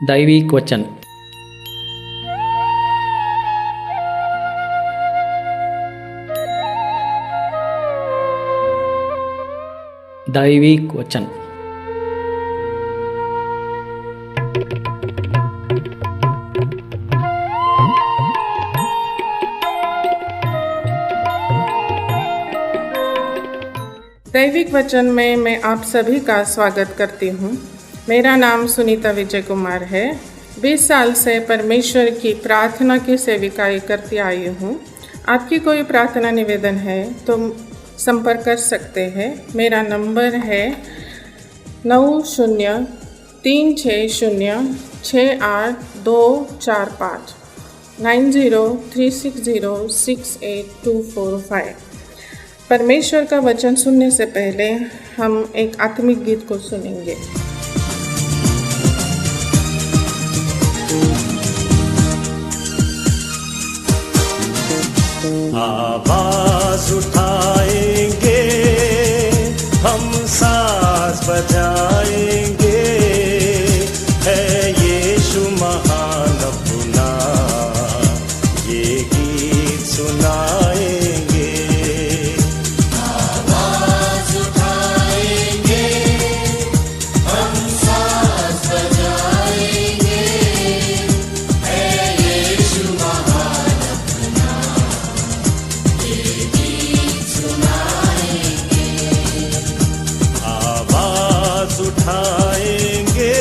दैविक वचन। दैविक वचन। दैविक वचन में मैं आप सभी का स्वागत करती हूँ। मेरा नाम सुनीता विजय कुमार है। 20 साल से परमेश्वर की प्रार्थना की सेविकाई करती आई हूँ। आपकी कोई प्रार्थना निवेदन है तो संपर्क कर सकते हैं। मेरा नंबर है 9036068245 9036068245। परमेश्वर का वचन सुनने से पहले हम एक आत्मिक गीत को सुनेंगे। आवाज उठाएंगे, हम सांस बजाएंगे, है यीशु महान अपना, ये गीत सुनाएंगे। आवाज उठाएंगे, हम सांस बजाएंगे, है यीशु महान अपना, ये गीत सुनाएंगे। आवाज उठाएंगे,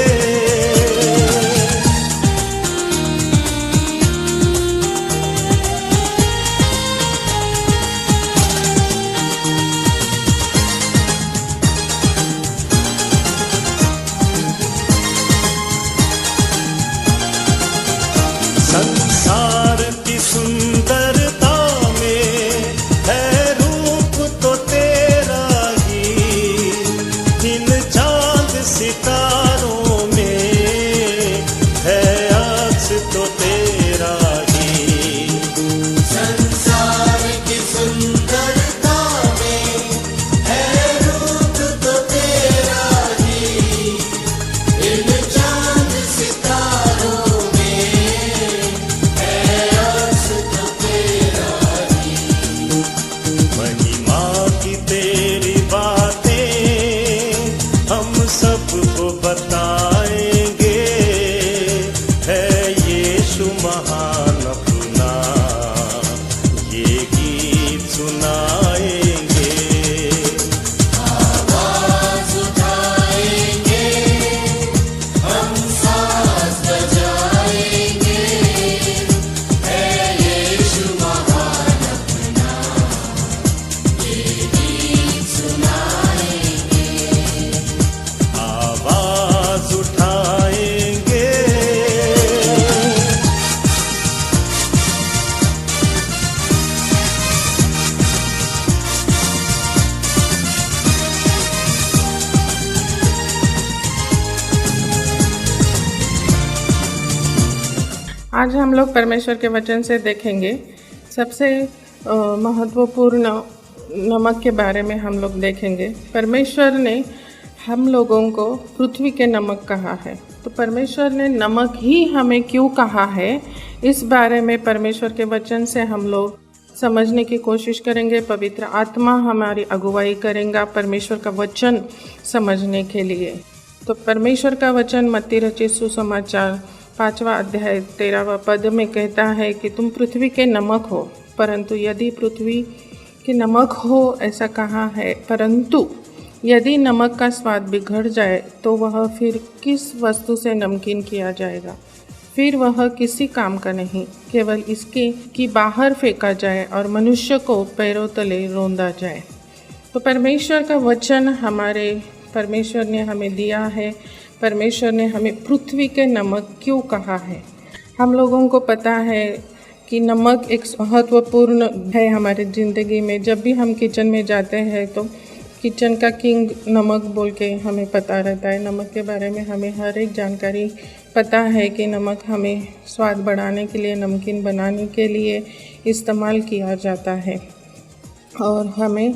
संसार की सुंदरता में है रूप तो तेरा ही, इन चांद सितारों में है अक्स तो तेरा ही। संसार की सुंदरता में है रूप तो तेरा ही, इन चांद सितारों में है अक्स तो तेरा ही। महिमा की तेरी बातें हम सबको बताएंगे, है यीशु महान अपना, ये गीत सुनाएंगे। आवाज उठाएंगे, हम सांस बजाएंगे, है यीशु महान अपना, ये गीत सुनाएंगे। आवाज उठाएंगे, आज हम लोग परमेश्वर के वचन से देखेंगे सबसे महत्वपूर्ण नमक के बारे में हम लोग देखेंगे। परमेश्वर ने हम लोगों को पृथ्वी के नमक कहा है, तो परमेश्वर ने नमक ही हमें क्यों कहा है, इस बारे में परमेश्वर के वचन से हम लोग समझने की कोशिश करेंगे। पवित्र आत्मा हमारी अगुवाई करेगा परमेश्वर का वचन समझने के लिए। तो परमेश्वर का वचन मत्ती रचित सुसमाचार 5वां अध्याय 13वां पद में कहता है कि तुम पृथ्वी के नमक हो, परंतु यदि पृथ्वी के नमक हो ऐसा कहा है, परंतु यदि नमक का स्वाद बिगड़ जाए तो वह फिर किस वस्तु से नमकीन किया जाएगा, फिर वह किसी काम का नहीं, केवल इसके कि बाहर फेंका जाए और मनुष्य को पैरों तले रौंदा जाए। तो परमेश्वर का वचन परमेश्वर ने हमें दिया है। परमेश्वर ने हमें पृथ्वी के नमक क्यों कहा है। हम लोगों को पता है कि नमक एक महत्वपूर्ण है हमारे ज़िंदगी में। जब भी हम किचन में जाते हैं तो किचन का किंग नमक बोल के हमें पता रहता है। नमक के बारे में हमें हर एक जानकारी पता है कि नमक हमें स्वाद बढ़ाने के लिए, नमकीन बनाने के लिए इस्तेमाल किया जाता है। और हमें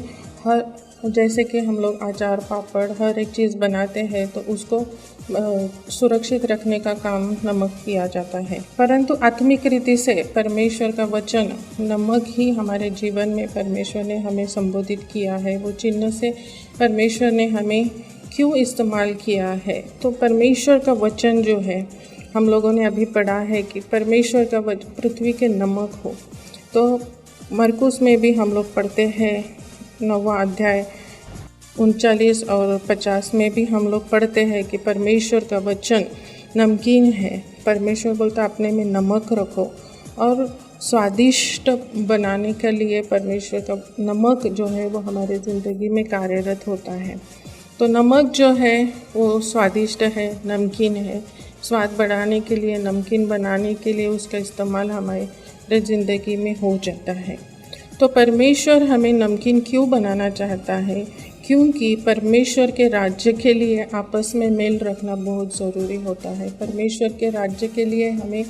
जैसे कि हम लोग अचार पापड़ हर एक चीज़ बनाते हैं तो उसको सुरक्षित रखने का काम नमक किया जाता है। परंतु आत्मिक रीति से परमेश्वर का वचन नमक ही हमारे जीवन में परमेश्वर ने हमें संबोधित किया है। वो चिन्ह से परमेश्वर ने हमें क्यों इस्तेमाल किया है। तो परमेश्वर का वचन जो है, हम लोगों ने अभी पढ़ा है कि परमेश्वर का वचन पृथ्वी के नमक हो। तो मरकुस में भी हम लोग पढ़ते हैं 9वां अध्याय 39 और 50 में भी हम लोग पढ़ते हैं कि परमेश्वर का वचन नमकीन है। परमेश्वर बोलता अपने में नमक रखो, और स्वादिष्ट बनाने के लिए परमेश्वर का नमक जो है वो हमारे ज़िंदगी में कार्यरत होता है। तो नमक जो है वो स्वादिष्ट है, नमकीन है। स्वाद बढ़ाने के लिए, नमकीन बनाने के लिए उसका इस्तेमाल हमारे ज़िंदगी में हो जाता है। तो परमेश्वर हमें नमकीन क्यों बनाना चाहता है? क्योंकि परमेश्वर के राज्य के लिए आपस में मेल रखना बहुत ज़रूरी होता है। परमेश्वर के राज्य के लिए हमें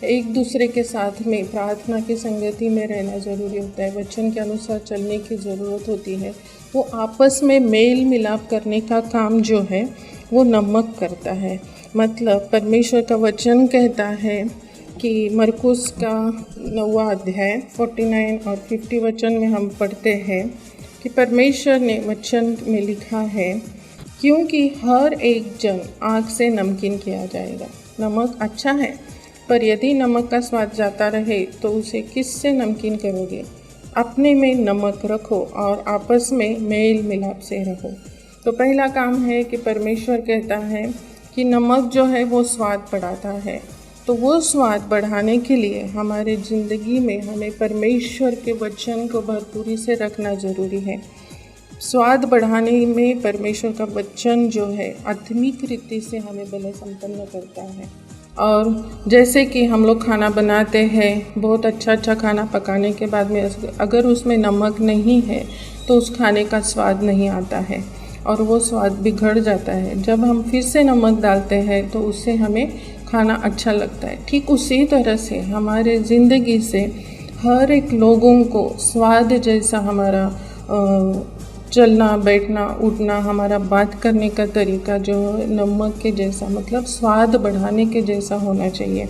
एक दूसरे के साथ में प्रार्थना की संगति में रहना ज़रूरी होता है। वचन के अनुसार चलने की ज़रूरत होती है। वो आपस में मेल मिलाप करने का काम जो है वो नमक करता है। मतलब परमेश्वर का वचन कहता है कि मरकुस का 9वां अध्याय 49 और 50 वचन में हम पढ़ते हैं कि परमेश्वर ने वचन में लिखा है, क्योंकि हर एक जन आग से नमकीन किया जाएगा। नमक अच्छा है, पर यदि नमक का स्वाद जाता रहे तो उसे किससे नमकीन करोगे? अपने में नमक रखो और आपस में मेल मिलाप से रहो। तो पहला काम है कि परमेश्वर कहता है कि नमक जो है वो स्वाद बढ़ाता है। तो वो स्वाद बढ़ाने के लिए हमारे ज़िंदगी में हमें परमेश्वर के वचन को भरपूरी से रखना ज़रूरी है। स्वाद बढ़ाने में परमेश्वर का वचन जो है आत्मिक रीति से हमें भले संपन्न करता है। और जैसे कि हम लोग खाना बनाते हैं, बहुत अच्छा खाना पकाने के बाद में अगर उसमें नमक नहीं है तो उस खाने का स्वाद नहीं आता है और वो स्वाद बिगड़ जाता है। जब हम फिर से नमक डालते हैं तो उससे हमें खाना अच्छा लगता है। ठीक उसी तरह से हमारे ज़िंदगी से हर एक लोगों को स्वाद जैसा हमारा चलना, बैठना, उठना, हमारा बात करने का तरीका जो नमक के जैसा, मतलब स्वाद बढ़ाने के जैसा होना चाहिए।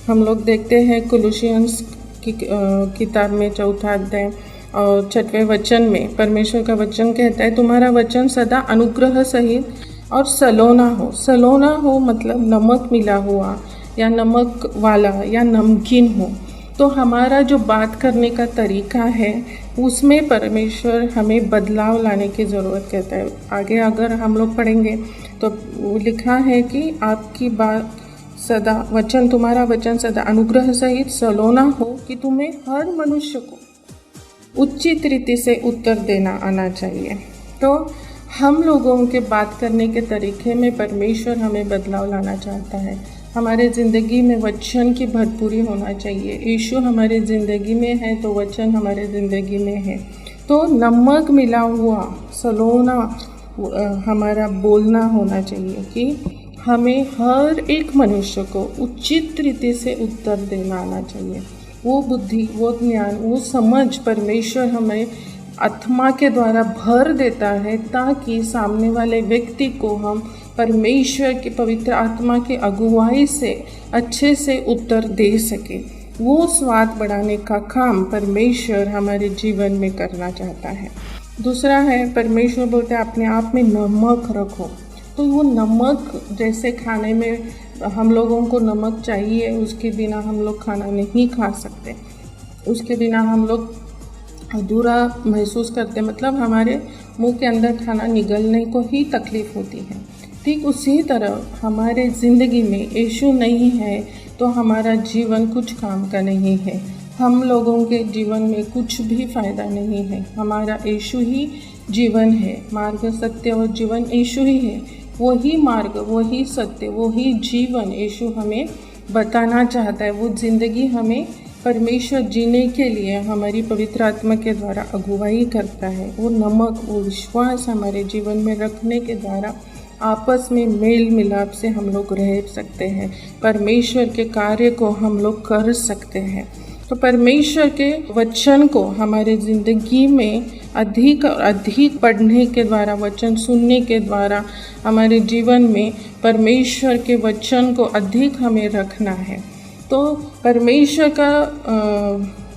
हम लोग देखते हैं कुलुसियंस की किताब में 4था अध्याय और 6वें वचन में परमेश्वर का वचन कहता है, तुम्हारा वचन सदा अनुग्रह सहित और सलोना हो। सलोना हो मतलब नमक मिला हुआ या नमक वाला या नमकीन हो। तो हमारा जो बात करने का तरीका है उसमें परमेश्वर हमें बदलाव लाने की ज़रूरत कहता है। आगे अगर हम लोग पढ़ेंगे तो वो लिखा है कि आपकी बात सदा वचन, तुम्हारा वचन सदा अनुग्रह सहित सलोना हो कि तुम्हें हर मनुष्य को उचित रीति से उत्तर देना आना चाहिए। तो हम लोगों के बात करने के तरीके में परमेश्वर हमें बदलाव लाना चाहता है। हमारे ज़िंदगी में वचन की भरपूरी होना चाहिए। यीशु हमारे ज़िंदगी में है तो वचन हमारे ज़िंदगी में है। तो नमक मिला हुआ सलोना हमारा बोलना होना चाहिए कि हमें हर एक मनुष्य को उचित रीति से उत्तर देना आना चाहिए। वो बुद्धि, वो ज्ञान, वो समझ परमेश्वर हमें आत्मा के द्वारा भर देता है ताकि सामने वाले व्यक्ति को हम परमेश्वर की पवित्र आत्मा की अगुवाई से अच्छे से उत्तर दे सके। वो स्वाद बढ़ाने का काम परमेश्वर हमारे जीवन में करना चाहता है। दूसरा है, परमेश्वर बोलते हैं अपने आप में नमक रखो। तो वो नमक जैसे खाने में हम लोगों को नमक चाहिए, उसके बिना हम लोग खाना नहीं खा सकते, उसके बिना हम लोग अधूरा महसूस करते, मतलब हमारे मुंह के अंदर खाना निगलने को ही तकलीफ़ होती है। ठीक उसी तरह हमारे ज़िंदगी में यीशु नहीं है तो हमारा जीवन कुछ काम का नहीं है। हम लोगों के जीवन में कुछ भी फ़ायदा नहीं है। हमारा यीशु ही जीवन है। मार्ग, सत्य और जीवन यीशु ही है। वही मार्ग, वही सत्य, वही जीवन यीशु हमें बताना चाहता है। वो ज़िंदगी हमें परमेश्वर जीने के लिए हमारी पवित्र आत्मा के द्वारा अगुवाई करता है। वो नमक, वो विश्वास हमारे जीवन में रखने के द्वारा आपस में मेल मिलाप से हम लोग रह सकते हैं। परमेश्वर के कार्य को हम लोग कर सकते हैं। तो परमेश्वर के वचन को हमारे ज़िंदगी में अधिक और अधिक पढ़ने के द्वारा, वचन सुनने के द्वारा हमारे जीवन में परमेश्वर के वचन को अधिक हमें रखना है। तो परमेश्वर का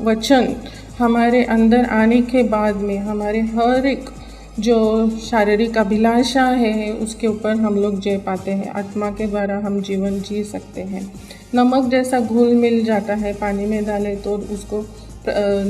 वचन हमारे अंदर आने के बाद में हमारे हर एक जो शारीरिक अभिलाषा है उसके ऊपर हम लोग जय पाते हैं। आत्मा के द्वारा हम जीवन जी सकते हैं। नमक जैसा घुल मिल जाता है, पानी में डाले तो उसको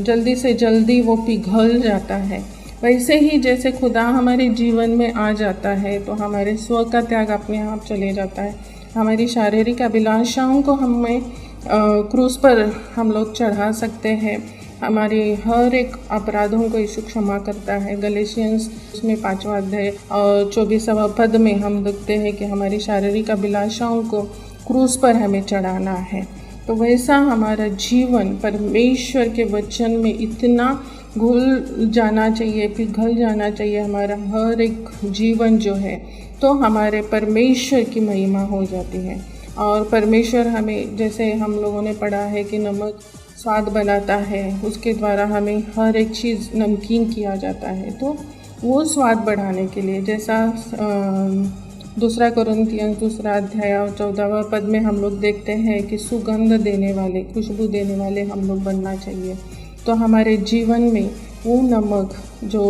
जल्दी से जल्दी वो पिघल जाता है। वैसे ही जैसे खुदा हमारे जीवन में आ जाता है तो हमारे स्व का त्याग अपने आप चले जाता है। हमारी शारीरिक अभिलाषाओं को हमें क्रूस पर हम लोग चढ़ा सकते हैं। हमारे हर एक अपराधों को यीशु क्षमा करता है। गलेशियंस उसमें 5वां अध्याय और 24वां पद में हम देखते हैं कि हमारी शारीरिक अभिलाषाओं को क्रूस पर हमें चढ़ाना है। तो वैसा हमारा जीवन परमेश्वर के वचन में इतना घुल जाना चाहिए, पिघल जाना चाहिए हमारा हर एक जीवन जो है, तो हमारे परमेश्वर की महिमा हो जाती है। और परमेश्वर हमें, जैसे हम लोगों ने पढ़ा है कि नमक स्वाद बनाता है, उसके द्वारा हमें हर एक चीज़ नमकीन किया जाता है। तो वो स्वाद बढ़ाने के लिए, जैसा 2 कोरिन्थियंस 2 अध्याय और 14वां पद में हम लोग देखते हैं कि सुगंध देने वाले, खुशबू देने वाले हम लोग बनना चाहिए। तो हमारे जीवन में वो नमक जो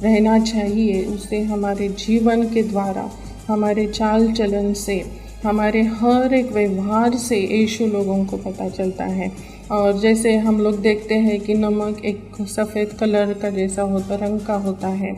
रहना चाहिए, उससे हमारे जीवन के द्वारा, हमारे चाल चलन से, हमारे हर एक व्यवहार से यीशु लोगों को पता चलता है। और जैसे हम लोग देखते हैं कि नमक एक सफ़ेद कलर का जैसा होता, रंग का होता है।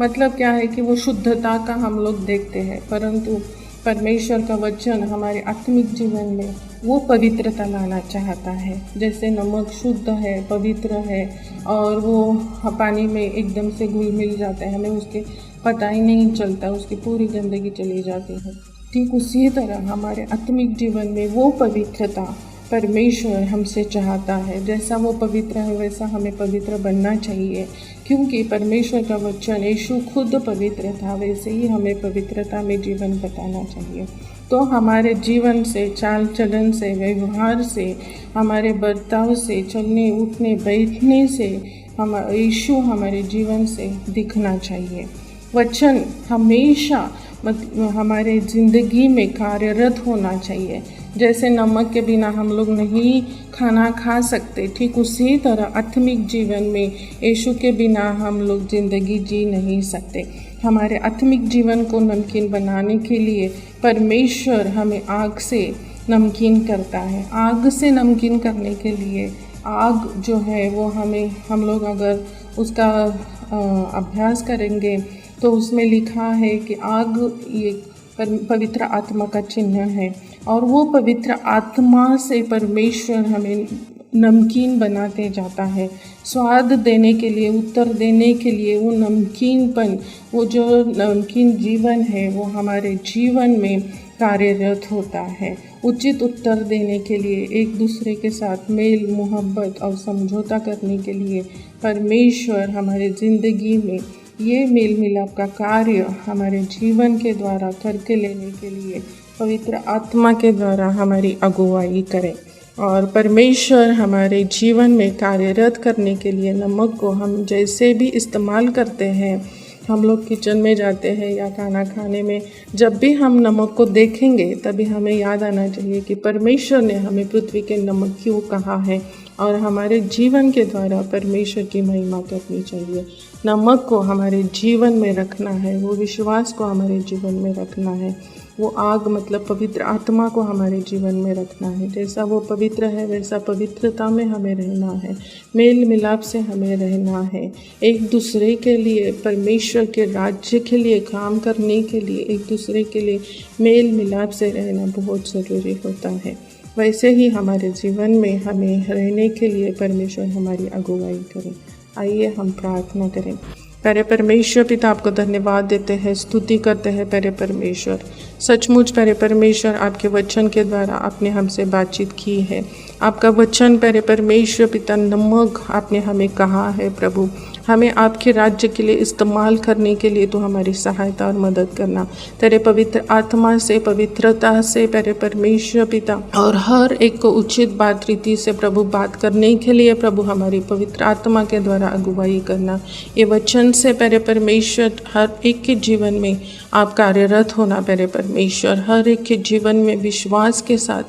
मतलब क्या है कि वो शुद्धता का हम लोग देखते हैं, परंतु परमेश्वर का वचन हमारे आत्मिक जीवन में वो पवित्रता लाना चाहता है। जैसे नमक शुद्ध है, पवित्र है और वो पानी में एकदम से घुल मिल जाता है, हमें उसके पता ही नहीं चलता, उसकी पूरी गंदगी चली जाती है। ठीक उसी तरह हमारे आत्मिक जीवन में वो पवित्रता परमेश्वर हमसे चाहता है। जैसा वो पवित्र है वैसा हमें पवित्र बनना चाहिए, क्योंकि परमेश्वर का वचन, यीशु खुद पवित्र था, वैसे ही हमें पवित्रता में जीवन बताना चाहिए। तो हमारे जीवन से, चाल चलन से, व्यवहार से, हमारे बर्ताव से, चलने उठने बैठने से हम यीशु हमारे जीवन से दिखना चाहिए। वचन हमेशा हमारे ज़िंदगी में कार्यरत होना चाहिए। जैसे नमक के बिना हम लोग नहीं खाना खा सकते, ठीक उसी तरह आत्मिक जीवन में यीशु के बिना हम लोग ज़िंदगी जी नहीं सकते। हमारे आत्मिक जीवन को नमकीन बनाने के लिए परमेश्वर हमें आग से नमकीन करता है। आग से नमकीन करने के लिए आग जो है वो हम लोग अगर उसका अभ्यास करेंगे तो उसमें लिखा है कि आग ये पवित्र आत्मा का चिन्ह है, और वो पवित्र आत्मा से परमेश्वर हमें नमकीन बनाते जाता है। स्वाद देने के लिए, उत्तर देने के लिए, वो नमकीनपन, वो जो नमकीन जीवन है वो हमारे जीवन में कार्यरत होता है। उचित उत्तर देने के लिए, एक दूसरे के साथ मेल मोहब्बत और समझौता करने के लिए परमेश्वर हमारे ज़िंदगी में ये मेल मिलाप का कार्य हमारे जीवन के द्वारा करके लेने के लिए पवित्र आत्मा के द्वारा हमारी अगुवाई करें। और परमेश्वर हमारे जीवन में कार्यरत करने के लिए नमक को हम जैसे भी इस्तेमाल करते हैं, हम लोग किचन में जाते हैं या खाना खाने में, जब भी हम नमक को देखेंगे तभी हमें याद आना चाहिए कि परमेश्वर ने हमें पृथ्वी के नमक क्यों कहा है, और हमारे जीवन के द्वारा परमेश्वर की महिमा करनी चाहिए। नमक को हमारे जीवन में रखना है, वो विश्वास को हमारे जीवन में रखना है, वो आग मतलब पवित्र आत्मा को हमारे जीवन में रखना है। जैसा वो पवित्र है वैसा पवित्रता में हमें रहना है, मेल मिलाप से हमें रहना है। एक दूसरे के लिए, परमेश्वर के राज्य के लिए काम करने के लिए एक दूसरे के लिए मेल मिलाप से रहना बहुत ज़रूरी होता है। वैसे ही हमारे जीवन में हमें रहने के लिए परमेश्वर हमारी अगुवाई करें। आइए हम प्रार्थना करें। प्यारे परमेश्वर पिता, आपको धन्यवाद देते हैं, स्तुति करते हैं प्यारे परमेश्वर। सचमुच प्यारे परमेश्वर, आपके वचन के द्वारा आपने हमसे बातचीत की है। आपका वचन प्यारे परमेश्वर पिता नमक आपने हमें कहा है प्रभु, हमें आपके राज्य के लिए इस्तेमाल करने के लिए तो हमारी सहायता और मदद करना। तेरे पवित्र आत्मा से, पवित्रता से प्यारे परमेश्वर पिता, और हर एक को उचित बात रीति से प्रभु बात करने के लिए प्रभु हमारी पवित्र आत्मा के द्वारा अगुवाई करना। ये वचन से प्यारे परमेश्वर हर एक के जीवन में आप कार्यरत होना प्यारे परमेश्वर, हर एक के जीवन में विश्वास के साथ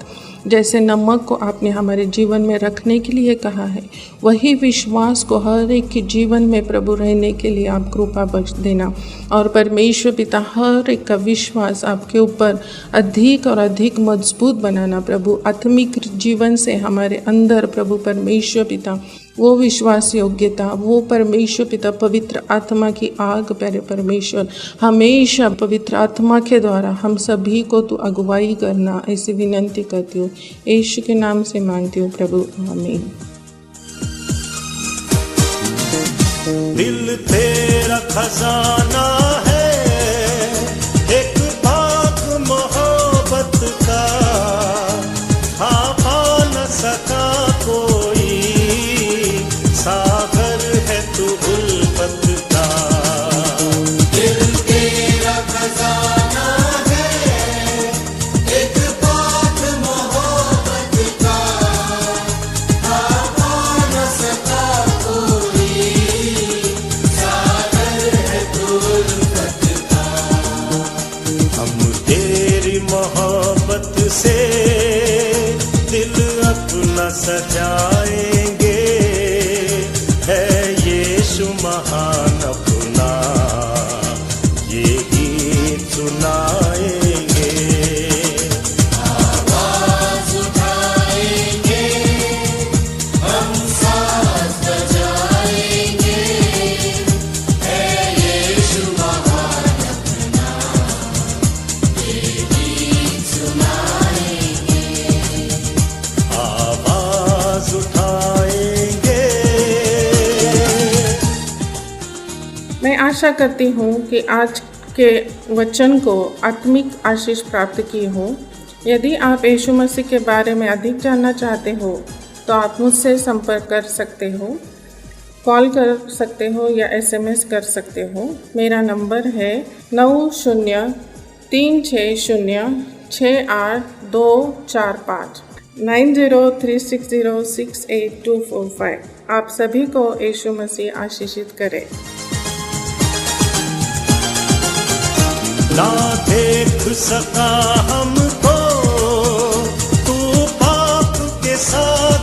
जैसे नमक को आपने हमारे जीवन में रखने के लिए कहा है, वही विश्वास को हर एक के जीवन में प्रभु रहने के लिए आप कृपा बख्श देना। और परमेश्वर पिता हर एक का विश्वास आपके ऊपर अधिक और अधिक मजबूत बनाना प्रभु, आत्मिक जीवन से हमारे अंदर प्रभु परमेश्वर पिता वो विश्वास योग्यता, वो परमेश्वर पिता पवित्र आत्मा की आग प्यारे परमेश्वर, हमेशा पवित्र आत्मा के द्वारा हम सभी को तू अगुवाई करना, ऐसी विनंती करती हूँ यीशु के नाम से मांगती हूँ प्रभु, आमीन। दिल तेरा खजाना है, एक बाग मोहब्बत का, छापा न सका कोई, सागर है तू उल्फत का। दिल तेरा खजाना है, एक बाग मोहब्बत का, छापा न सका कोई, सागर है तू उल्फत का। हम तेरी मोहब्बत से दिल अपना सजाएंगे, है यीशु महान अपना, ये गीत सुनाएंगे। आवाज उठाएंगे, हम साथ बजाएंगे, है यीशु महान अपना, ये गीत सुनाएंगे। आवाज उठाएंगे। मैं आशा करती हूँ कि आज के वचन को आत्मिक आशीष प्राप्त की हो। यदि आप यीशु मसीह के बारे में अधिक जानना चाहते हो तो आप मुझसे संपर्क कर सकते हो, कॉल कर सकते हो या SMS कर सकते हो। मेरा नंबर है 9036068245 9036068245। आप सभी को यीशु मसीह आशीषित करे। ना देख सका हमको तू पाप के साथ